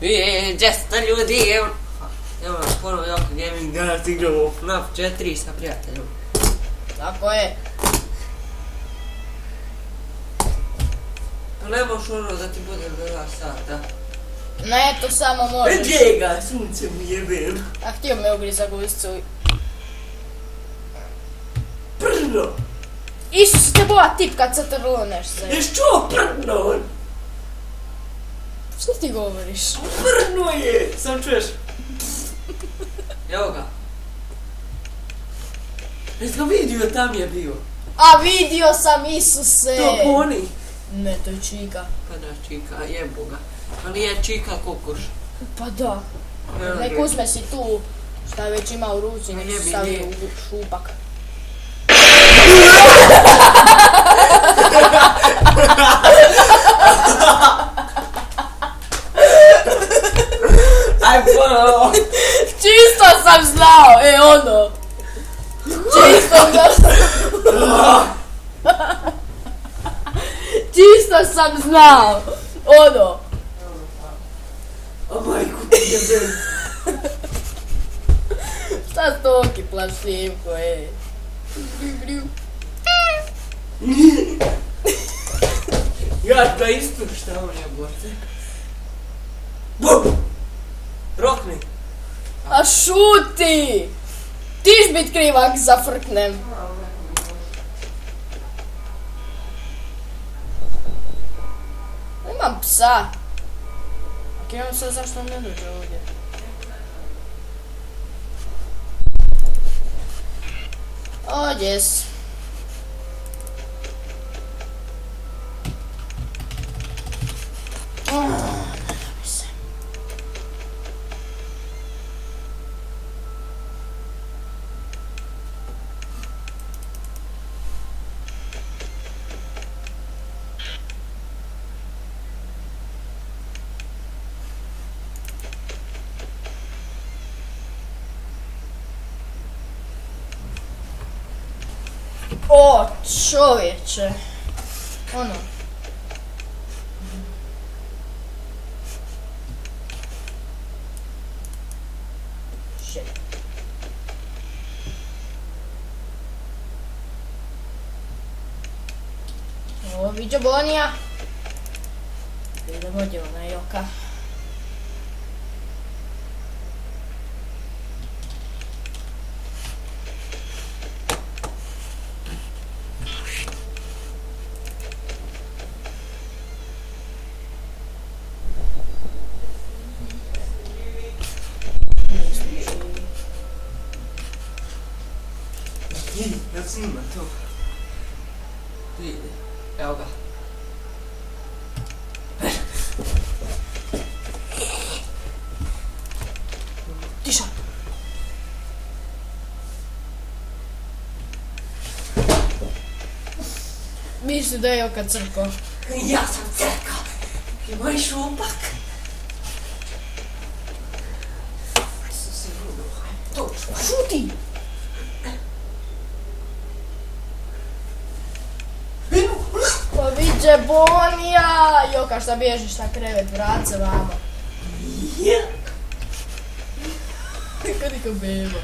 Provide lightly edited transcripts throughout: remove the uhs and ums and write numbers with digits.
Gdje ste ljudi? Evo nas ponovo Joka Gaming, danas igramo FNAF 4 sa prijateljom. Tako je. Pa ne možeš ono da ti bude do 2 sata. Ne, to samo možeš. Gdje ga, sunce mi jebem. A htio me ugriza guzicu. Prno! Isus, te boja tip kad se trlo nešto za Ješ čuo prno? Što ti govoriš? Prno je! Sam čuješ? Evo ga. Jes ga vidio, tam je bio. A vidio sam, Isuse! To poni. Ne, to je čika. Pa da, čika, jebo ga. Ali je čika kokoš. Pa da. Evo Nek ga. uzme si tu šta već ima u ruci, nek Jebi, se stavi nije. u šupak. Aj ponovo. Čisto sam znao, ono. Čisto sam Čisto sam znao, ono. A majku ti jebem. Šta stoki plašivko, Ja ga isto šta on je boce. Bum! Rokni. A šuti! Tiš bit krivak za frknem. Imam psa. Ok, on sad zašto ne dođe ovdje? Yes. O, čovječe. Ono. Shit. Ovo viđa Bonija. Idemo gdje ona Joka. Ja snima to. Vidi, evo ga. Tiša. Misli da je Joka crko. Ja sam crka. Imaj šupak. Isuse, rudo, hajde, točno. Šuti! Pa viđe Bonija! Joka, šta bježiš na krevet, vrat se vamo. Ja. Kad niko beba.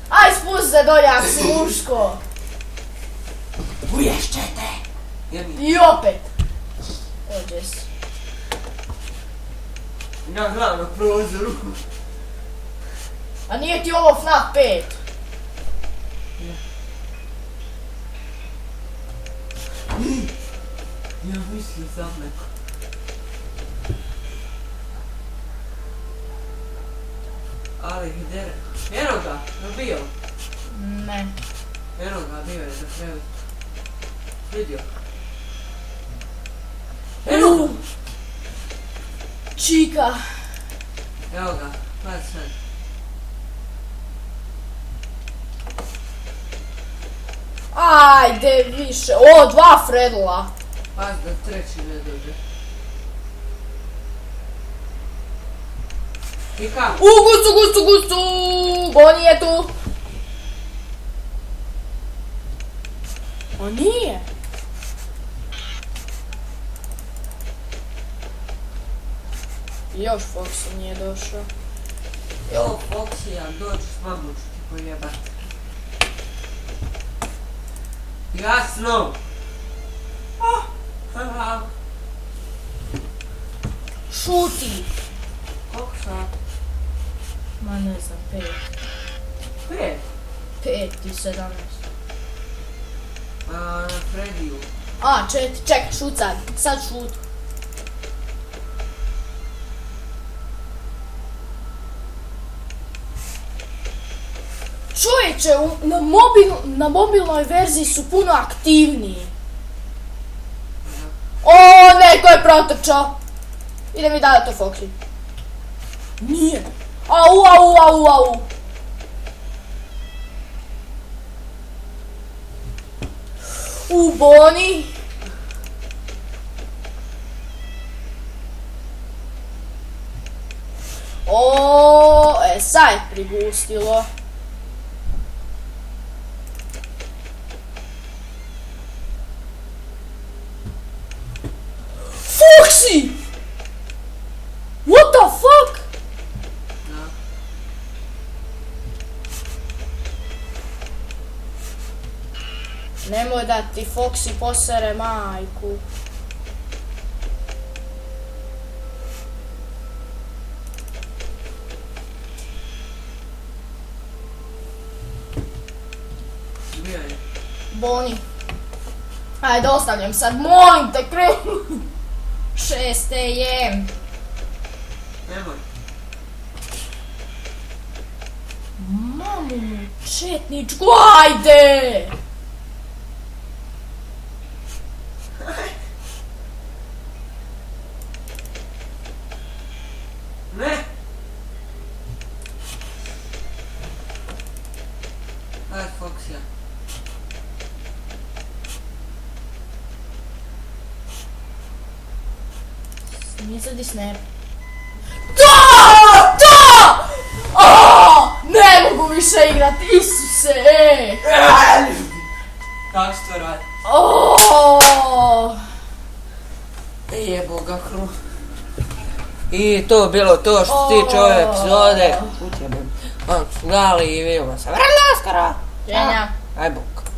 Aj, spusti se dolje, ako si muško! Uješćete. Ja mi. I opet! Ođe si. Na glavnom prozoru. A nije ti ovo FNAF 5? Ja mislim sam neko. Ali gdje? Eno ga, bio. Ne. Eno ga, bio je za krevet. Vidio. Eno! Čika! Evo ga, pazi sad. Ajde više, o, 2 Fredla! Pazi da treći ne dođe. Kika! Gustu! Boni je tu! On nije! Još Foxy nije došao. Jo, Foxija, dođu s mamom ću ti pojebat. Jasno! Šuti! Koliko sati? Ma ne znam, 5. 5. 5 i 17. Na Frediju. A, 4, čekaj, šut sad. Sad šut. Čovječe, na mobilnoj verziji su puno aktivniji. O, neko je protrčao. Idem mi dati to Foxy. Nije. Au. Boni. Sad je prigustilo. Foxy! What the fuck? Da. Nemoj da ti Foxy posere majku. Bio je. Boni. Ajde, ostavljam sad, molim te, krenu. 6 jem. Nemoj. Mamu, četničku, ajde! Ne! Aj, Foxija. Nije sad i snap. Da! Ne mogu više igrati, Isuse! Kako se to radi? Jebo ga kru. I to bilo to što se tiče ove epizode. Utjebem. Gali i vidimo se vrlo skoro. Ženja. Aj bok.